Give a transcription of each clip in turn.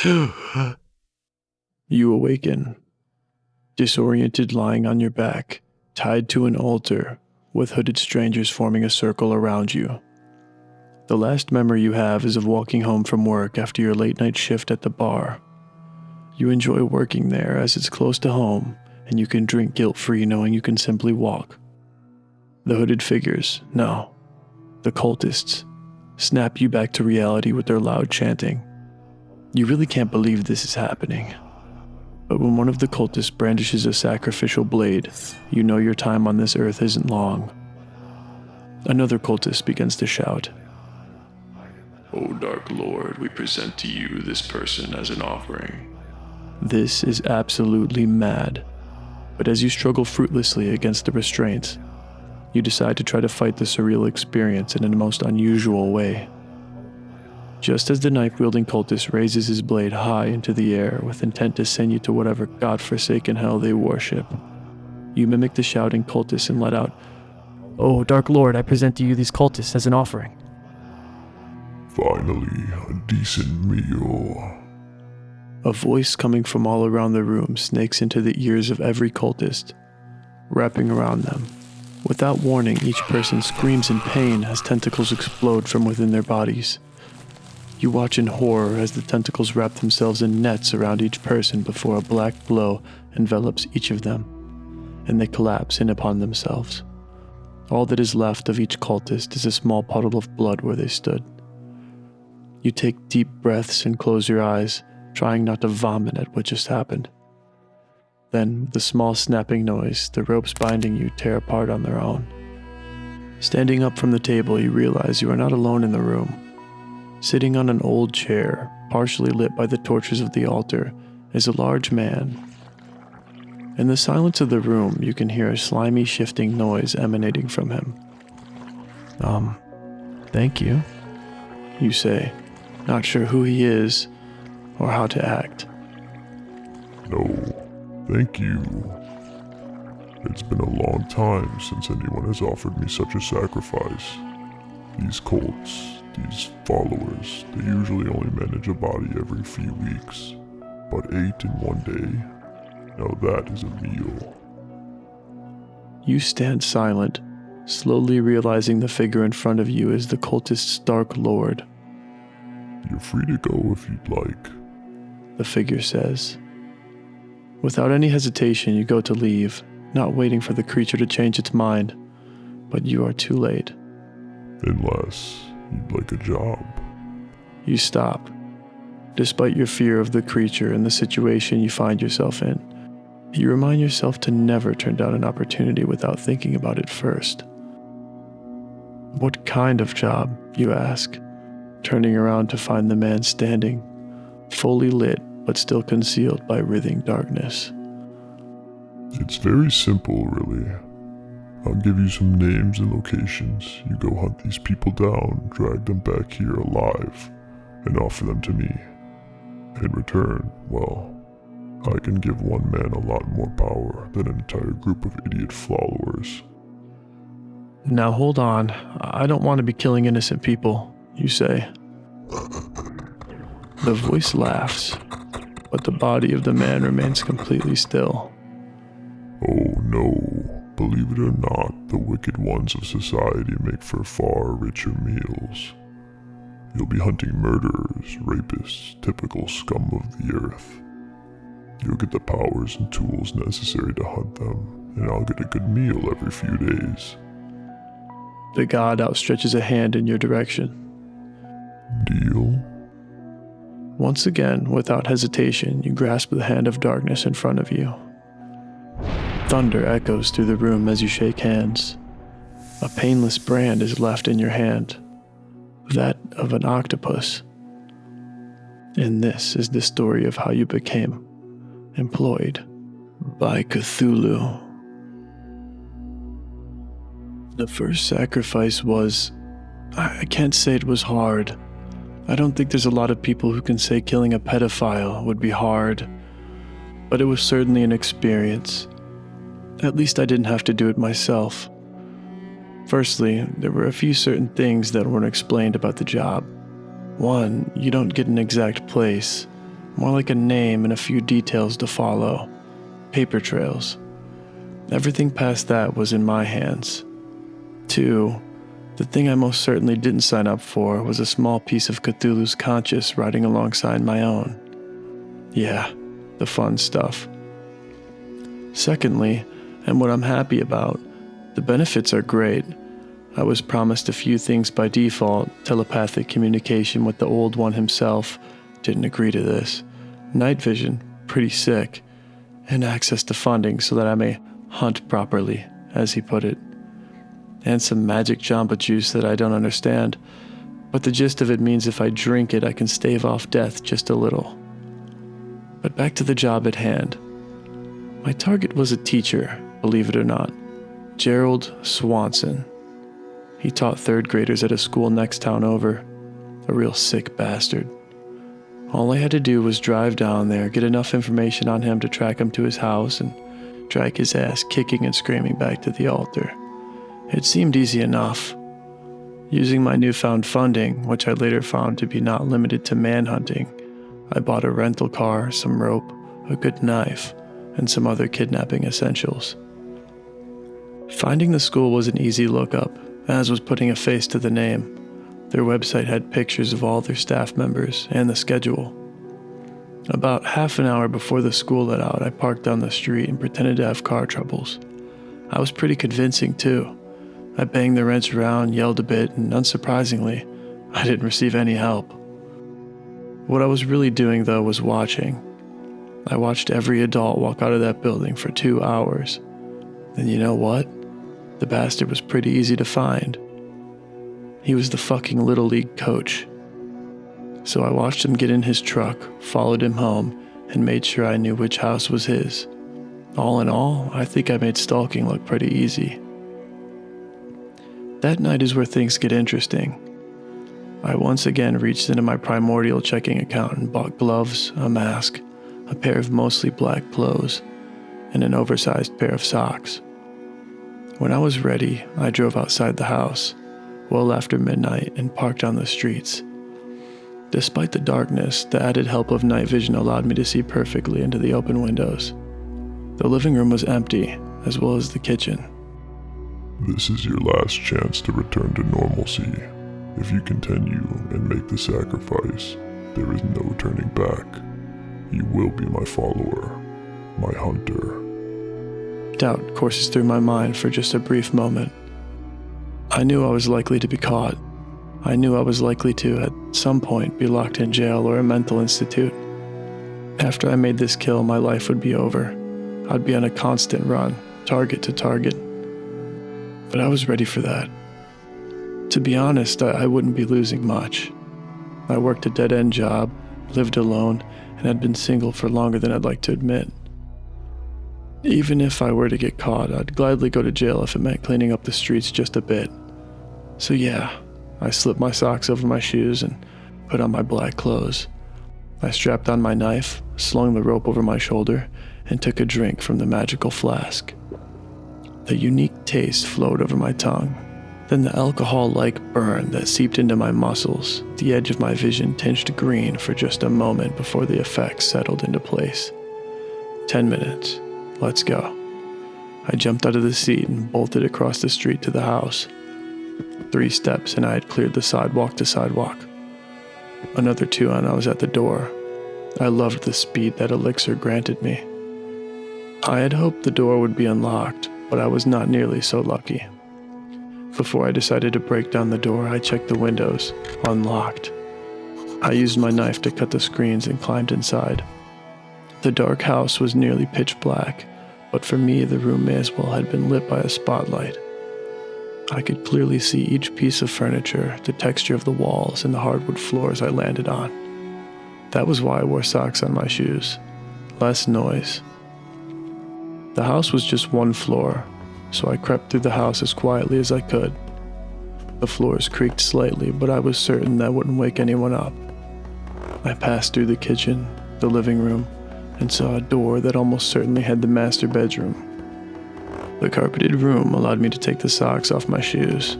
You awaken, disoriented, lying on your back, tied to an altar, with hooded strangers forming a circle around you. The last memory you have is of walking home from work after your late-night shift at the bar. You enjoy working there as it's close to home, and you can drink guilt-free knowing you can simply walk. The hooded figures, no, the cultists, snap you back to reality with their loud chanting. You really can't believe this is happening. But when one of the cultists brandishes a sacrificial blade, you know your time on this earth isn't long. Another cultist begins to shout, "O Dark Lord, we present to you this person as an offering." This is absolutely mad, but as you struggle fruitlessly against the restraints, you decide to try to fight the surreal experience in a most unusual way. Just as the knife-wielding cultist raises his blade high into the air with intent to send you to whatever godforsaken hell they worship, you mimic the shouting cultist and let out, "Oh, Dark Lord, I present to you these cultists as an offering." Finally, a decent meal. A voice coming from all around the room snakes into the ears of every cultist, wrapping around them. Without warning, each person screams in pain as tentacles explode from within their bodies. You watch in horror as the tentacles wrap themselves in nets around each person before a black glow envelops each of them, and they collapse in upon themselves. All that is left of each cultist is a small puddle of blood where they stood. You take deep breaths and close your eyes, trying not to vomit at what just happened. Then, with the small snapping noise, the ropes binding you tear apart on their own. Standing up from the table, you realize you are not alone in the room. Sitting on an old chair, partially lit by the torches of the altar, is a large man. In the silence of the room, you can hear a slimy, shifting noise emanating from him. Thank you," you say, not sure who he is or how to act. No, thank you. It's been a long time since anyone has offered me such a sacrifice. These cults, these followers, they usually only manage a body every few weeks, but 8 in one day, now that is a meal. You stand silent, slowly realizing the figure in front of you is the cultist's Dark Lord. You're free to go if you'd like, the figure says. Without any hesitation, you go to leave, not waiting for the creature to change its mind, but you are too late. unless you'd like a job. You stop. Despite your fear of the creature and the situation you find yourself in, you remind yourself to never turn down an opportunity without thinking about it first. "What kind of job?" you ask, turning around to find the man standing, fully lit but still concealed by writhing darkness. It's very simple, really. I'll give you some names and locations. You go hunt these people down, drag them back here alive, and offer them to me. In return, well, I can give one man a lot more power than an entire group of idiot followers. "Now hold on, I don't want to be killing innocent people," you say. The voice laughs, but the body of the man remains completely still. Oh no, believe it or not, the wicked ones of society make for far richer meals. You'll be hunting murderers, rapists, typical scum of the earth. You'll get the powers and tools necessary to hunt them, and I'll get a good meal every few days. The god outstretches a hand in your direction. Deal? Once again, without hesitation, you grasp the hand of darkness in front of you. Thunder echoes through the room as you shake hands. A painless brand is left in your hand, that of an octopus. And this is the story of how you became employed by Cthulhu. The first sacrifice was... I can't say it was hard. I don't think there's a lot of people who can say killing a pedophile would be hard, but it was certainly an experience. At least I didn't have to do it myself. Firstly, there were a few certain things that weren't explained about the job. One, you don't get an exact place, more like a name and a few details to follow. Paper trails. Everything past that was in my hands. 2. The thing I most certainly didn't sign up for was a small piece of Cthulhu's conscience riding alongside my own. Yeah, the fun stuff. Secondly, and what I'm happy about, the benefits are great. I was promised a few things by default. Telepathic communication with the old one himself, didn't agree to this. Night vision, pretty sick. And access to funding so that I may hunt properly, as he put it. And some magic jamba juice that I don't understand, but the gist of it means if I drink it I can stave off death just a little. But back to the job at hand. My target was a teacher, believe it or not. Gerald Swanson. He taught 3rd graders at a school next town over. A real sick bastard. All I had to do was drive down there, get enough information on him to track him to his house, and drag his ass kicking and screaming back to the altar. It seemed easy enough. Using my newfound funding, which I later found to be not limited to manhunting, I bought a rental car, some rope, a good knife, and some other kidnapping essentials. Finding the school was an easy lookup, as was putting a face to the name. Their website had pictures of all their staff members and the schedule. About half an hour before the school let out, I parked down the street and pretended to have car troubles. I was pretty convincing too. I banged the wrench around, yelled a bit, and unsurprisingly, I didn't receive any help. What I was really doing though was watching. I watched every adult walk out of that building for 2 hours. And you know what? The bastard was pretty easy to find. He was the fucking Little League coach. So I watched him get in his truck, followed him home, and made sure I knew which house was his. All in all, I think I made stalking look pretty easy. That night is where things get interesting. I once again reached into my primordial checking account and bought gloves, a mask, a pair of mostly black clothes, and an oversized pair of socks. When I was ready, I drove outside the house, well after midnight, and parked on the streets. Despite the darkness, the added help of night vision allowed me to see perfectly into the open windows. The living room was empty, as well as the kitchen. This is your last chance to return to normalcy. If you continue and make the sacrifice, there is no turning back. You will be my follower, my hunter. Doubt courses through my mind for just a brief moment. I knew I was likely to be caught. I knew I was likely to, at some point, be locked in jail or a mental institute. After I made this kill, my life would be over. I'd be on a constant run, target to target. But I was ready for that. To be honest, I wouldn't be losing much. I worked a dead-end job, lived alone, and had been single for longer than I'd like to admit. Even if I were to get caught, I'd gladly go to jail if it meant cleaning up the streets just a bit. So yeah, I slipped my socks over my shoes and put on my black clothes. I strapped on my knife, slung the rope over my shoulder, and took a drink from the magical flask. The unique taste flowed over my tongue. Then the alcohol-like burn that seeped into my muscles, the edge of my vision tinged green for just a moment before the effects settled into place. 10 minutes. Let's go. I jumped out of the seat and bolted across the street to the house. 3 steps and I had cleared the sidewalk to sidewalk. Another 2 and I was at the door. I loved the speed that elixir granted me. I had hoped the door would be unlocked, but I was not nearly so lucky. Before I decided to break down the door, I checked the windows, unlocked. I used my knife to cut the screens and climbed inside. The dark house was nearly pitch black, but for me the room may as well had been lit by a spotlight. I could clearly see each piece of furniture, the texture of the walls, and the hardwood floors I landed on. That was why I wore socks on my shoes. Less noise. The house was just 1 floor, so I crept through the house as quietly as I could. The floors creaked slightly, but I was certain that wouldn't wake anyone up. I passed through the kitchen, the living room, and saw a door that almost certainly had the master bedroom. The carpeted room allowed me to take the socks off my shoes.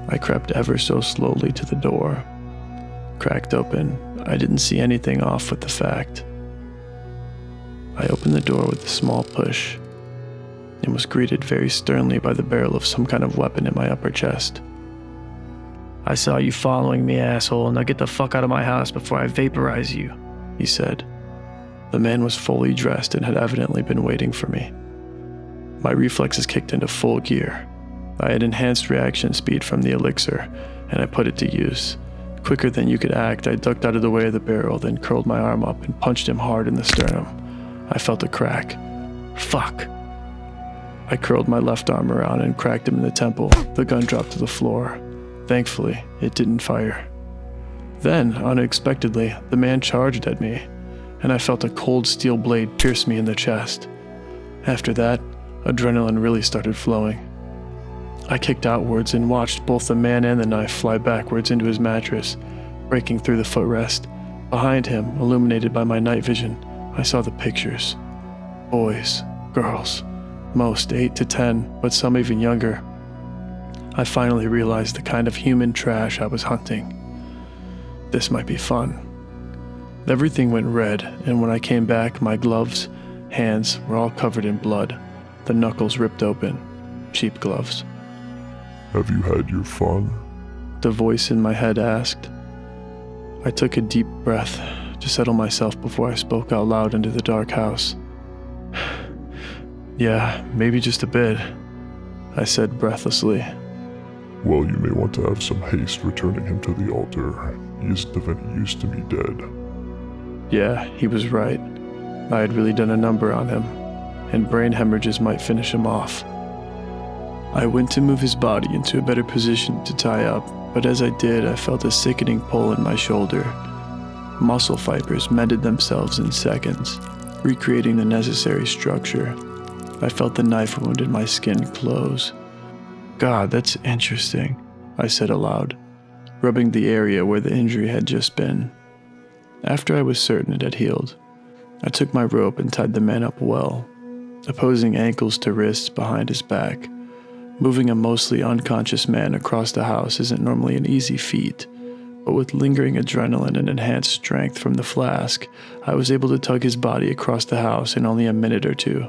I crept ever so slowly to the door. cracked open, I didn't see anything off with the fact. I opened the door with a small push and was greeted very sternly by the barrel of some kind of weapon in my upper chest. "I saw you following me, asshole. Now get the fuck out of my house before I vaporize you," he said. The man was fully dressed and had evidently been waiting for me. My reflexes kicked into full gear. I had enhanced reaction speed from the elixir, and I put it to use. Quicker than you could act, I ducked out of the way of the barrel, then curled my arm up and punched him hard in the sternum. I felt a crack. Fuck. I curled my left arm around and cracked him in the temple. The gun dropped to the floor. Thankfully, it didn't fire. Then, unexpectedly, the man charged at me, and I felt a cold steel blade pierce me in the chest. After that, adrenaline really started flowing. I kicked outwards and watched both the man and the knife fly backwards into his mattress, breaking through the footrest. Behind him, illuminated by my night vision, I saw the pictures. Boys, girls, most 8 to 10, but some even younger. I finally realized the kind of human trash I was hunting. This might be fun. Everything went red, and when I came back, my gloves, hands were all covered in blood, the knuckles ripped open. Cheap gloves. Have you had your fun? The voice in my head asked. I took a deep breath to settle myself before I spoke out loud into the dark house. "Yeah, maybe just a bit," I said breathlessly. Well, you may want to have some haste returning him to the altar. He isn't of any use to me dead. Yeah, he was right. I had really done a number on him, and brain hemorrhages might finish him off. I went to move his body into a better position to tie up, but as I did, I felt a sickening pull in my shoulder. Muscle fibers mended themselves in seconds, recreating the necessary structure. I felt the knife wound in my skin close. "God, that's interesting," I said aloud, rubbing the area where the injury had just been. After I was certain it had healed, I took my rope and tied the man up well, opposing ankles to wrists behind his back. Moving a mostly unconscious man across the house isn't normally an easy feat, but with lingering adrenaline and enhanced strength from the flask, I was able to tug his body across the house in only a minute or two.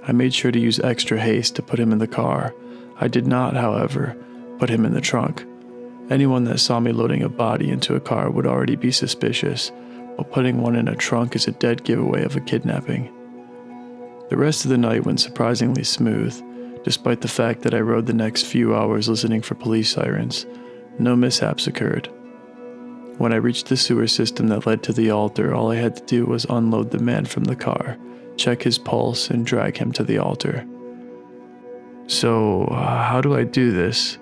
I made sure to use extra haste to put him in the car. I did not, however, put him in the trunk. Anyone that saw me loading a body into a car would already be suspicious, but putting one in a trunk is a dead giveaway of a kidnapping. The rest of the night went surprisingly smooth, despite the fact that I rode the next few hours listening for police sirens. No mishaps occurred. When I reached the sewer system that led to the altar, all I had to do was unload the man from the car, check his pulse, and drag him to the altar. "So, how do I do this?"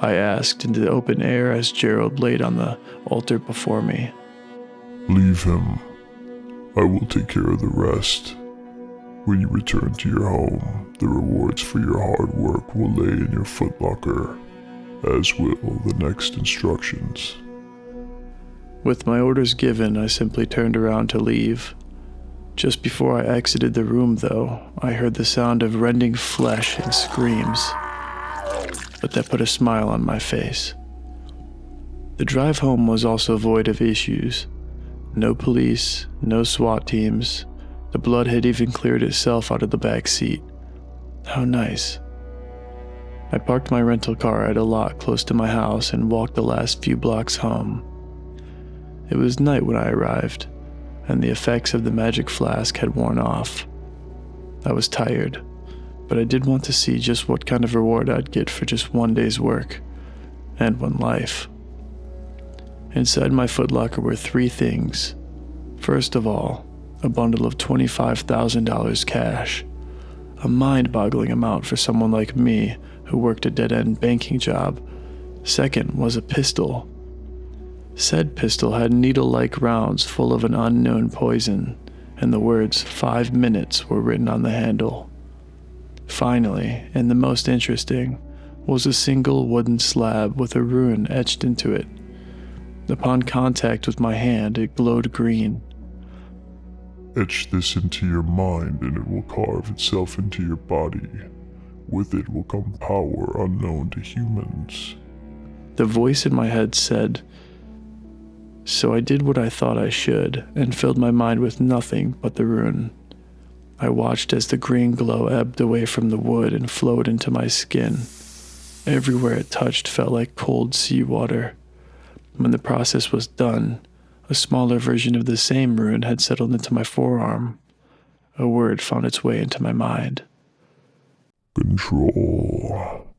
I asked into the open air as Gerald laid on the altar before me. Leave him. I will take care of the rest. When you return to your home, the rewards for your hard work will lay in your footlocker, as will the next instructions. With my orders given, I simply turned around to leave. Just before I exited the room, though, I heard the sound of rending flesh and screams, but that put a smile on my face. The drive home was also void of issues. No police, no SWAT teams. The blood had even cleared itself out of the back seat. How nice. I parked my rental car at a lot close to my house and walked the last few blocks home. It was night when I arrived, and the effects of the magic flask had worn off. I was tired, but I did want to see just what kind of reward I'd get for just one day's work, and one life. Inside my footlocker were 3 things. First of all, a bundle of $25,000 cash, a mind-boggling amount for someone like me who worked a dead-end banking job. Second was a pistol. Said pistol had needle-like rounds full of an unknown poison, and the words 5 minutes were written on the handle. Finally, and the most interesting, was a single wooden slab with a rune etched into it. Upon contact with my hand, it glowed green. Etch this into your mind and it will carve itself into your body. With it will come power unknown to humans. The voice in my head said, So I did what I thought I should, and filled my mind with nothing but the rune. I watched as the green glow ebbed away from the wood and flowed into my skin. Everywhere it touched felt like cold seawater. When the process was done, a smaller version of the same rune had settled into my forearm. A word found its way into my mind. Control.